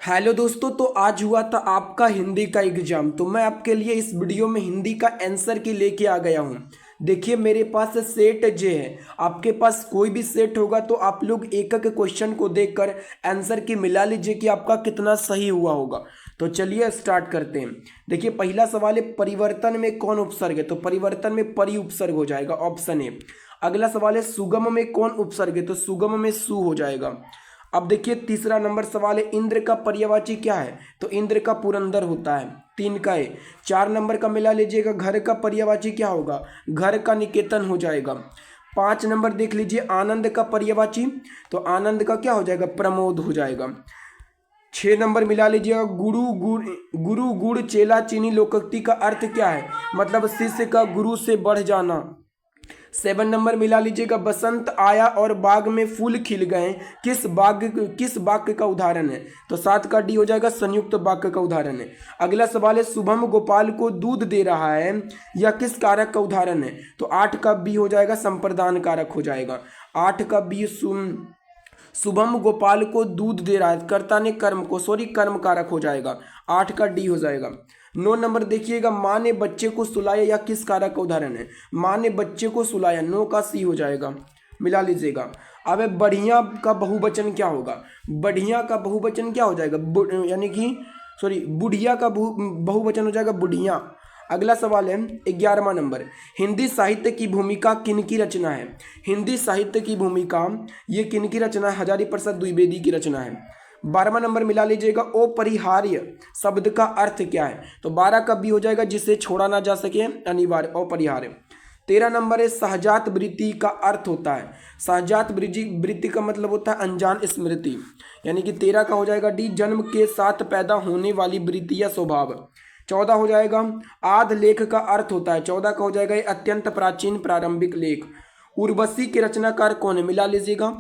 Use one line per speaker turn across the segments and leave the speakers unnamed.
Hello दोस्तों, तो आज हुआ था आपका हिंदी का एग्जाम। तो मैं आपके लिए इस वीडियो में हिंदी का आंसर की लेके आ गया हूँ। देखिए, मेरे पास सेट जे है। आपके पास कोई भी सेट होगा तो आप लोग एक एक क्वेश्चन को देखकर आंसर की मिला लीजिए कि आपका कितना सही हुआ होगा। तो चलिए स्टार्ट करते हैं। देखिए, पहला सवाल है, परिवर्तन में कौन उपसर्ग है? तो परिवर्तन में परि उपसर्ग हो जाएगा, ऑप्शन ए। अगला सवाल है, सुगम में कौन उपसर्ग है? तो सुगम में सु हो जाएगा। अब देखिए, तीसरा नंबर सवाल है, इंद्र का पर्यायवाची क्या है? तो इंद्र का पुरंदर होता है, 3 का है। 4 नंबर का मिला लीजिएगा, घर का पर्यायवाची क्या होगा? घर का निकेतन हो जाएगा। 5 नंबर देख लीजिए, आनंद का पर्यायवाची, तो आनंद का क्या हो जाएगा? प्रमोद हो जाएगा। 6 नंबर मिला लीजिएगा, गुरु गुड़ चेला चीनी लोकोक्ति का अर्थ क्या है? मतलब शिष्य का गुरु से बढ़ जाना। 7 नंबर मिला लीजिएगा, बसंत आया और बाग में फूल खिल गए, किस वाक्य का उदाहरण है? तो 7 का डी हो जाएगा, संयुक्त वाक्य का उदाहरण है। अगला सवाल है, शुभम गोपाल को दूध दे रहा है, यह किस कारक का उदाहरण है? तो 8 का बी हो जाएगा, संप्रदान कारक हो जाएगा। 8 का बी, शुभम गोपाल को दूध दे रहा है, कर्ता ने कर्म कारक हो जाएगा। 8 का डी हो जाएगा। 9 नंबर देखिएगा, माँ ने बच्चे को सुलाया, या किस कारक का उदाहरण है? माँ ने बच्चे को सुलाया, 9 का सी हो जाएगा, मिला लीजिएगा। अब बढ़िया का बहुवचन क्या होगा? बढ़िया का बहुवचन क्या हो जाएगा? यानी कि बुढ़िया का बहुवचन हो जाएगा बुढ़िया। अगला सवाल है, 11वां नंबर, हिंदी साहित्य की भूमिका किनकी रचना है? हिंदी साहित्य की भूमिका ये किनकी रचना है? हजारी प्रसाद द्विवेदी की रचना है। 12वां नंबर मिला लीजिएगा, अपरिहार्य शब्द का अर्थ क्या है? तो 12 का बी हो जाएगा, जिसे छोड़ा ना जा सके, अनिवार्य, अपरिहार्य। 13 नंबर है, सहजात वृत्ति का अर्थ होता है। सहजात वृत्ति का मतलब होता है अनजान स्मृति, यानी कि 13 का हो जाएगा डी, जन्म के साथ पैदा होने वाली वृत्ति या स्वभाव। 14 हो जाएगा, आद लेख का अर्थ होता है। 14 का हो जाएगा, अत्यंत प्राचीन प्रारंभिक लेख। उर्वशी के रचनाकार कौन है? मिला लीजिएगा।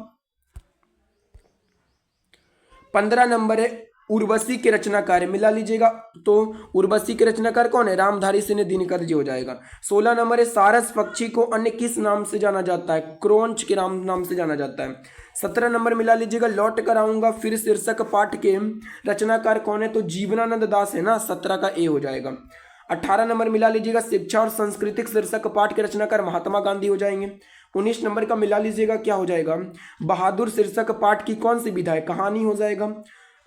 15 नंबर है, उर्वशी के रचनाकार है, मिला लीजिएगा। तो उर्वशी के रचनाकार कौन है? रामधारी सिंह दिनकर जी हो जाएगा। 16 नंबर है, सारस पक्षी को अन्य किस नाम से जाना जाता है? क्रोंच के नाम से जाना जाता है। 17 नंबर मिला लीजिएगा, लौट कर आऊंगा फिर शीर्षक पाठ के रचनाकार कौन है? तो जीवनानंद दास है ना, 17 का ए हो जाएगा। 18 नंबर मिला लीजिएगा, शिक्षा और सांस्कृतिक शीर्षक पाठ के रचनाकार महात्मा गांधी हो जाएंगे। 19 नंबर का मिला लीजिएगा, क्या हो जाएगा? बहादुर शीर्षक पाठ की कौन सी विधा है? कहानी हो जाएगा।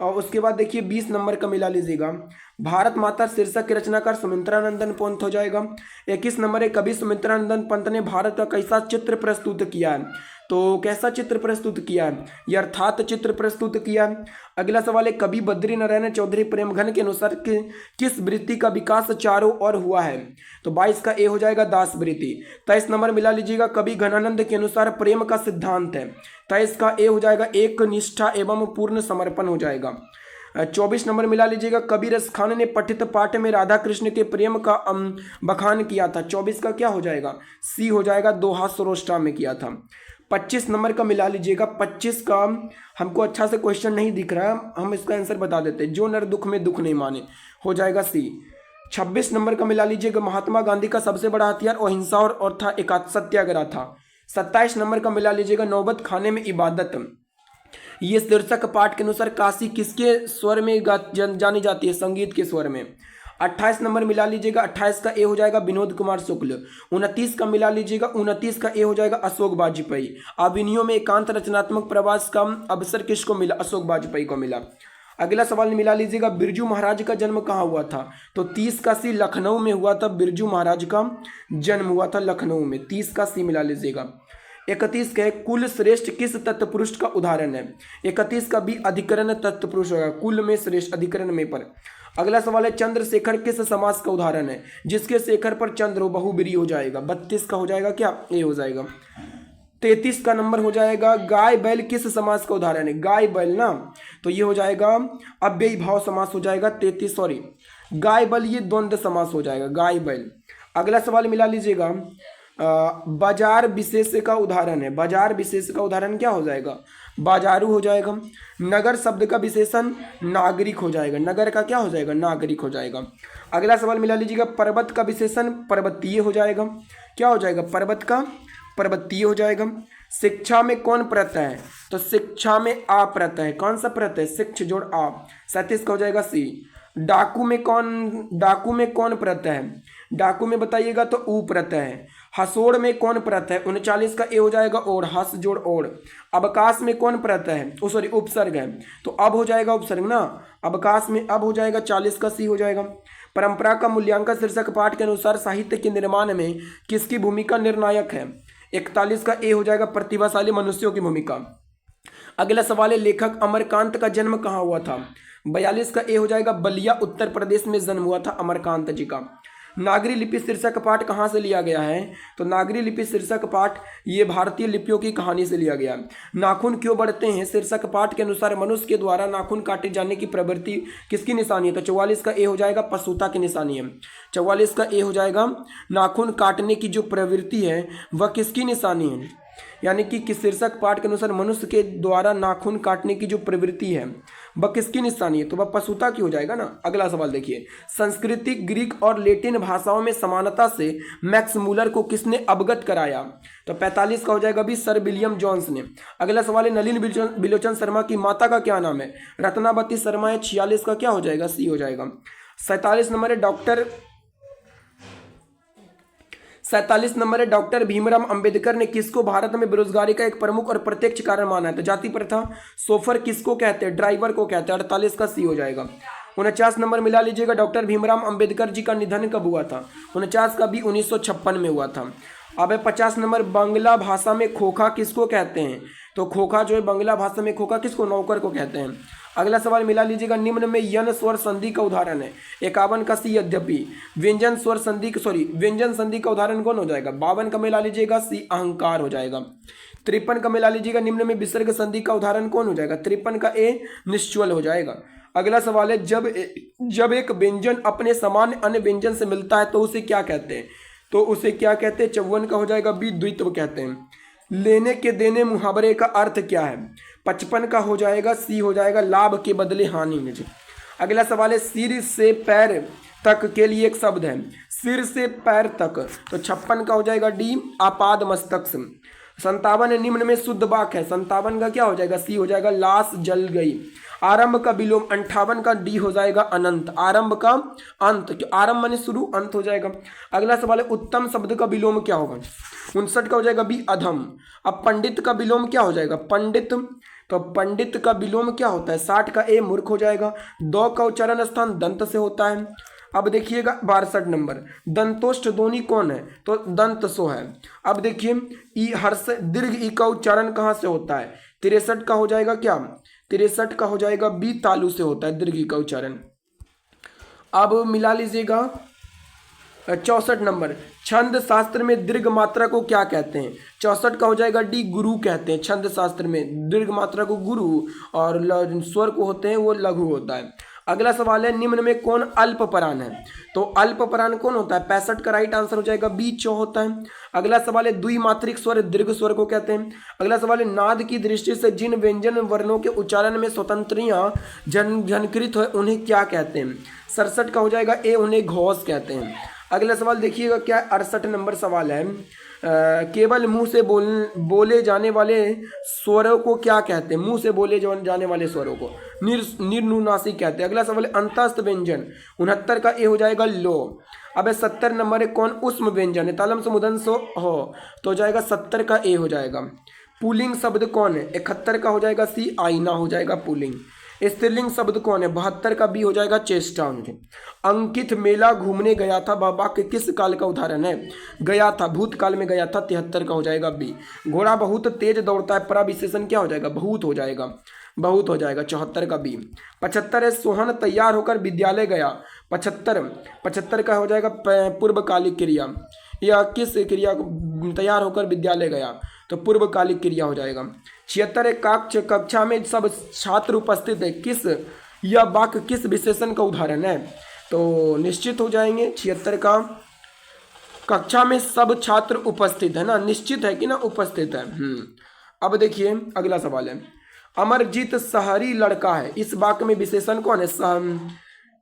और उसके बाद देखिए, 20 नंबर का मिला लीजिएगा, भारत माता शीर्षक के रचनाकार सुमित्रानंदन पंत हो जाएगा। 21 नंबर है, कवि सुमित्रानंदन पंत ने भारत का कैसा चित्र प्रस्तुत किया है? तो कैसा चित्र प्रस्तुत किया है? यथार्थ चित्र प्रस्तुत किया है। अगला सवाल है, कवि बद्री नारायण चौधरी प्रेमघन के अनुसार किस वृत्ति का विकास चारों ओर हुआ है? तो 22 का ए हो जाएगा, दास वृत्ति। 23 नंबर मिला लीजिएगा, कवि घनानंद के अनुसार प्रेम का सिद्धांत है। 23 का ए हो जाएगा, एक निष्ठा एवं पूर्ण समर्पण हो जाएगा। 24 नंबर मिला लीजिएगा, कबीर खान ने पठित पाठ में राधा कृष्ण के प्रेम का बखान किया था। 24 का क्या हो जाएगा? सी हो जाएगा, दोहा सरोष्टा में किया था। 25 नंबर का मिला लीजिएगा, 25 का हमको अच्छा से क्वेश्चन नहीं दिख रहा है, हम इसका आंसर बता देते हैं, जो नर दुख में दुख नहीं माने, हो जाएगा सी। 26 नंबर का मिला लीजिएगा, महात्मा गांधी का सबसे बड़ा हथियार अहिंसा और था एक सत्याग्रह था। 27 नंबर का मिला लीजिएगा, नौबत खाने में इबादत, ये शीर्षक पाठ के अनुसार काशी किसके स्वर में जानी जाती है? संगीत के स्वर में। 28 नंबर मिला लीजिएगा, 28 का ए हो जाएगा, विनोद कुमार शुक्ल। 29 का मिला लीजिएगा, 29 का ए हो जाएगा, अशोक वाजपेयी। अभिनयों में एकांत रचनात्मक प्रवास का अवसर किसको मिला? अशोक वाजपेयी को मिला। अगला सवाल मिला लीजिएगा, बिरजू महाराज का जन्म कहाँ हुआ था? तो 30 का सी, लखनऊ में हुआ था। बिरजू महाराज का जन्म हुआ था लखनऊ में, 30 का सी मिला लीजिएगा। 31 का कुल श्रेष्ठ किस तत्पुरुष का उदाहरण है? 31 का भी अधिकरण तत्पुरुष होगा, कुल में श्रेष्ठ, अधिकरण में पर। अगला सवाल है, चंद्रशेखर किस समास का उदाहरण है? जिसके शेखर पर चंद्र हो, बहुब्री हो जाएगा। 32 का हो जाएगा, क्या ए हो जाएगा। 33 का नंबर हो जाएगा, गाय बैल किस समास का उदाहरण है? गाय बैल ना, तो ये हो जाएगा अव्ययी भाव समास हो जाएगा। 33 गाय बैल ये द्वंद्व समास हो जाएगा, गाय बैल। अगला सवाल मिला लीजिएगा, बाजार विशेष का उदाहरण है। बाजार विशेष का उदाहरण क्या हो जाएगा? बाजारू हो जाएगा। नगर शब्द का विशेषण नागरिक हो जाएगा, नगर का क्या हो जाएगा? नागरिक हो जाएगा। अगला सवाल मिला लीजिएगा, पर्वत का विशेषण पर्वतीय हो जाएगा, क्या हो जाएगा? पर्वत का पर्वतीय हो जाएगा। शिक्षा में कौन प्रत्यय है? तो शिक्षा में आ प्रत्यय है। कौन सा प्रत्यय? शिक्ष जोड़ आ। 37 का हो जाएगा सी। डाकू में कौन प्रत्यय है? डाकू में बताइएगा तो ऊ प्रत्यय है। हसोड़ में कौन प्रत्यय है? 39 का ए हो जाएगा ओढ़, हस जोड़ ओढ़। अवकाश में कौन प्रत्यय है? ओ सॉरी उपसर्ग है, तो अब हो जाएगा उपसर्ग ना। अवकाश में अब हो जाएगा, 40 का सी हो जाएगा। परंपरा का मूल्यांकन शीर्षक पाठ के अनुसार साहित्य के निर्माण में किसकी भूमिका निर्णायक है? 41 का ए हो जाएगा प्रतिभाशाली मनुष्यों की भूमिका। अगला सवाल है, लेखक अमरकांत का जन्म कहाँ हुआ था? 42 का ए हो जाएगा बलिया उत्तर प्रदेश में जन्म हुआ था अमरकांत जी का। नागरी लिपि शीर्षक पाठ कहाँ से लिया गया है? तो नागरी लिपि शीर्षक पाठ ये भारतीय लिपियों की कहानी से लिया गया। नाखून क्यों बढ़ते हैं? शीर्षक पाठ के अनुसार मनुष्य के द्वारा नाखून काटे जाने की प्रवृत्ति किसकी निशानी है? तो 44 का ए हो जाएगा पशुता की निशानी है। 44 का ए हो जाएगा नाखून काटने की जो प्रवृत्ति है वह किसकी निशानी है? यानी कि शीर्षक पाठ के अनुसार मनुष्य के द्वारा नाखून काटने की जो प्रवृत्ति है वह किसकी निशानी है? तो वह पशुता की हो जाएगा ना। अगला सवाल देखिए, संस्कृत, ग्रीक और लैटिन भाषाओं में समानता से मैक्स मूलर को किसने अवगत कराया? तो 45 का हो जाएगा भी सर विलियम जॉन्स ने। अगला सवाल है, नलिन बिलोचन शर्मा की माता का क्या नाम है? रत्नावती शर्मा है। 46 का क्या हो जाएगा? सी हो जाएगा। 47 नंबर है डॉक्टर भीमराव अंबेडकर ने किसको भारत में बेरोजगारी का एक प्रमुख और प्रत्यक्ष कारण माना है? तो जाति प्रथा। सोफर किसको कहते हैं? ड्राइवर को कहते हैं। 48 का सी हो जाएगा। 49 नंबर मिला लीजिएगा, डॉक्टर भीमराव अंबेडकर जी का निधन कब हुआ था? 49 का भी 1956 में हुआ था। अब है 50 नंबर, बांग्ला भाषा में खोखा किसको कहते हैं? तो खोखा जो है बांग्ला भाषा में खोखा किसको? नौकर को कहते हैं। अगला सवाल मिला लीजिएगा, निम्न में यन स्वर संधि का उदाहरण है। 51 का सी यद्यपि। व्यंजन संधि का उदाहरण कौन हो जाएगा? 52 का मिला लीजिएगा सी अहंकार हो जाएगा। 53 का मिला लीजिएगा, निम्न में विसर्ग संधि का उदाहरण कौन हो जाएगा? 53 का ए निश्चल हो जाएगा। अगला सवाल है, जब एक व्यंजन अपने सामान्य अन्य व्यंजन से मिलता है तो उसे क्या कहते हैं? तो उसे क्या कहते हैं? 54 का हो जाएगा बी द्वित्व कहते हैं। लेने के देने मुहावरे का अर्थ क्या है? 55 का हो जाएगा सी हो जाएगा लाभ के बदले हानि में। अगला सवाल है, सिर से पैर तक के लिए एक शब्द है। सिर से पैर तक, तो 56 का हो जाएगा डी आपाद मस्तक से। 57 निम्न में शुद्ध वाक्य है। 57 का क्या हो जाएगा? सी हो जाएगा लाश जल गई। आरंभ का विलोम 58 का डी हो जाएगा अनंत। आरंभ का अंत, आरंभ माने शुरू, अंत हो जाएगा। अगला सवाल है, उत्तम शब्द का विलोम क्या होगा? 59 का हो जाएगा बी अधम। अब पंडित का विलोम क्या हो जाएगा? पंडित, तो पंडित का विलोम क्या होता है? 60 का ए मूर्ख हो जाएगा। दो का उच्चारण स्थान दंत से होता है। अब देखिएगा 62 नंबर, दंतोष्ठ ध्वनि कौन है? तो दंत सो है। अब देखिए ई हर्ष दीर्घ ई का उच्चारण कहाँ से होता है? 63 का हो जाएगा क्या? 63 का हो जाएगा बी तालु से होता है दीर्घ ई का उच्चारण। अब मिला लीजिएगा 64 नंबर, छंद शास्त्र में दीर्घ मात्रा को क्या कहते हैं? 64 का हो जाएगा डी गुरु कहते हैं। छंद शास्त्र में दीर्घ मात्रा को गुरु और स्वर को होते हैं वो लघु होता है। अगला सवाल है, निम्न में कौन अल्पपराण है? तो अल्पपराण कौन होता है? 65 का राइट आंसर हो जाएगा बी चौ होता है। अगला सवाल है, द्विमात्रिक स्वर दीर्घ स्वर को कहते हैं। अगला सवाल है, नाद की दृष्टि से जिन व्यंजन वर्णों के उच्चारण में स्वतंत्रियां झनकृत है उन्हें क्या कहते हैं? 67 का हो जाएगा ए, उन्हें घोष कहते हैं। अगला सवाल देखिएगा क्या, 68 नंबर सवाल है, केवल मुंह से बोले जाने वाले स्वरों को क्या कहते हैं? मुंह से बोले जाने वाले स्वरों को निर्नुनासिक कहते हैं। अगला सवाल है, अंतस्थ व्यंजन 69 का ए हो जाएगा लो। अब 70 नंबर है, कौन उष्म व्यंजन है? तालम समुदन सो हो, तो हो जाएगा 70 का ए हो जाएगा। पुल्लिंग शब्द कौन है? 71 का हो जाएगा सी आईना हो जाएगा पुल्लिंग। स्त्रीलिंग शब्द कौन है? 72 का बी हो जाएगा चेष्टा। अंकित मेला घूमने गया था, वाक्य किस काल का उदाहरण है? गया था, भूतकाल में गया था। 73 का हो जाएगा बी। घोड़ा बहुत तेज दौड़ता है, प्रविशेषण क्या हो जाएगा? बहुत हो जाएगा, बहुत हो जाएगा। 74 का बी। 75 है, सोहन तैयार होकर विद्यालय गया। 75 का हो जाएगा पूर्वकालिक क्रिया, या किस क्रिया तैयार होकर विद्यालय गया? तो पूर्वकालिक क्रिया हो जाएगा। 76 कक्षा में सब छात्र उपस्थित है, किस यह वाक्य किस विशेषण का उदाहरण है? तो निश्चित हो जाएंगे 76 का, कक्षा में सब छात्र उपस्थित है ना, निश्चित है कि ना उपस्थित है। अब देखिए अगला सवाल है, अमरजीत शहरी लड़का है, इस वाक्य में विशेषण कौन है?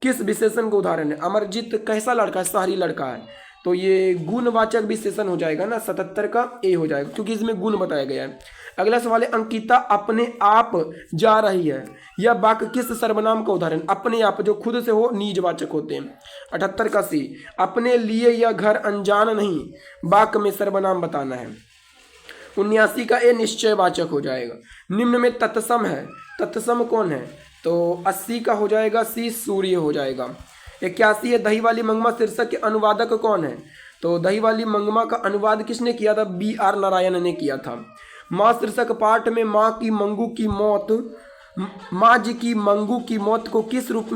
किस विशेषण का उदाहरण है? अमरजीत कैसा लड़का है? शहरी लड़का है। तो ये गुणवाचक विशेषण हो जाएगा ना, 77 का ए हो जाएगा क्योंकि इसमें गुण बताया गया है। अगला सवाल है अंकिता अपने आप जा रही है, यह वाक्य किस सर्वनाम का उदाहरण? अपने आप जो खुद से हो निजवाचक होते हैं। 78 का सी, अपने लिए यह घर अनजान नहीं, वाक्य में सर्वनाम बताना है। 79 का ए निश्चयवाचक हो जाएगा। निम्न में तत्सम है, तत्सम कौन है? तो 80 का हो जाएगा सी सूर्य हो जाएगा। 81 है दही वाली मंगमा शीर्षक के अनुवादक कौन है? तो दही वाली मंगमा का अनुवाद किसने किया था? BR नारायण ने किया था। माँ शीर्षक पाठ में माँ जी की मंगू की मौत को किस रूप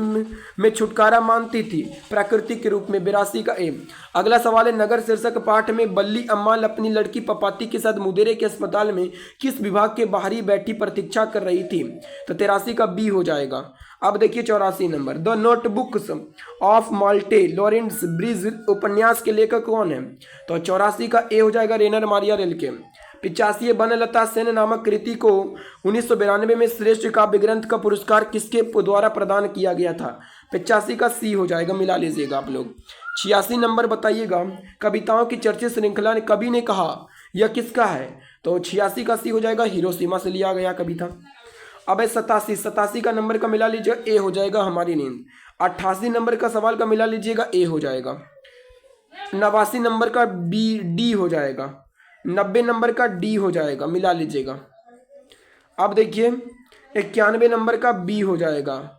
में छुटकारा मानती थी? प्राकृतिक के रूप में। 82 का ए। अगला सवाल है नगर शीर्षक पाठ में बल्ली अम्माल अपनी लड़की पपाती के साथ मुदेरे के अस्पताल में किस विभाग के बाहरी बैठी प्रतीक्षा कर रही थी? तो 83 का बी हो जाएगा। अब देखिए 84 number, the notebooks of Malte Laurids Brigge उपन्यास के लेखक कौन है? तो 84 का ए हो जाएगा रेनर मारिया रिल्के। 85 बनलता सेन नामक कृति को 1992 में श्रेष्ठ काव्य ग्रंथ का पुरस्कार किसके द्वारा प्रदान किया गया था? 85 का सी हो जाएगा, मिला लीजिएगा आप लोग। 86 नंबर बताइएगा, कविताओं की चर्चित श्रृंखला ने कवि ने कहा यह किसका है? तो 86 का सी हो जाएगा, हिरोशिमा से लिया गया कविता। अब 87 का नंबर का मिला लीजिएगा, ए हो जाएगा हमारी नींद। 88 नंबर का सवाल का मिला लीजिएगा, ए हो जाएगा। 89 नंबर का डी हो जाएगा। 90 नंबर का डी हो जाएगा, मिला लीजिएगा। अब देखिए 91 नंबर का बी हो जाएगा।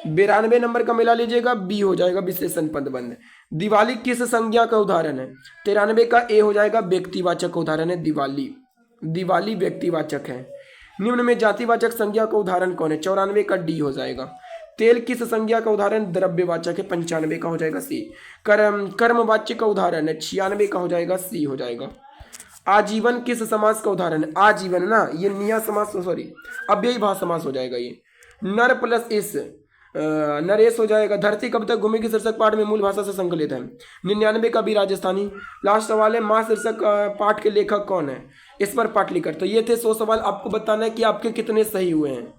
92 नंबर का मिला लीजिएगा, बी हो जाएगा विशेषण पदबंध। दिवाली किस संज्ञा का उदाहरण है? 93 का ए हो जाएगा, व्यक्तिवाचक का उदाहरण है दिवाली। दिवाली व्यक्तिवाचक है। निम्न में जातिवाचक संज्ञा का उदाहरण कौन है? 94 का डी हो जाएगा। तेल किस संज्ञा का उदाहरण? द्रव्यवाचक है, 95 का हो जाएगा सी। कर्मवाच्य का उदाहरण है, 96 का हो जाएगा, सी हो जाएगा। आजीवन किस समास का उदाहरण है? आजीवन ना, ये निया समास, सॉरी अव्ययी भाव समास हो जाएगा ये। नर प्लस इस, नरेश हो जाएगा। धरती कब तक घूमेगी शीर्षक पाठ में मूल भाषा से संकलित है। 99 का भी राजस्थानी। लास्ट सवाल है माँ शीर्षक पाठ के लेखक कौन है? इस पर पाटलिकर। तो ये थे 100 सवाल। आपको बताना है कि आपके कितने सही हुए हैं।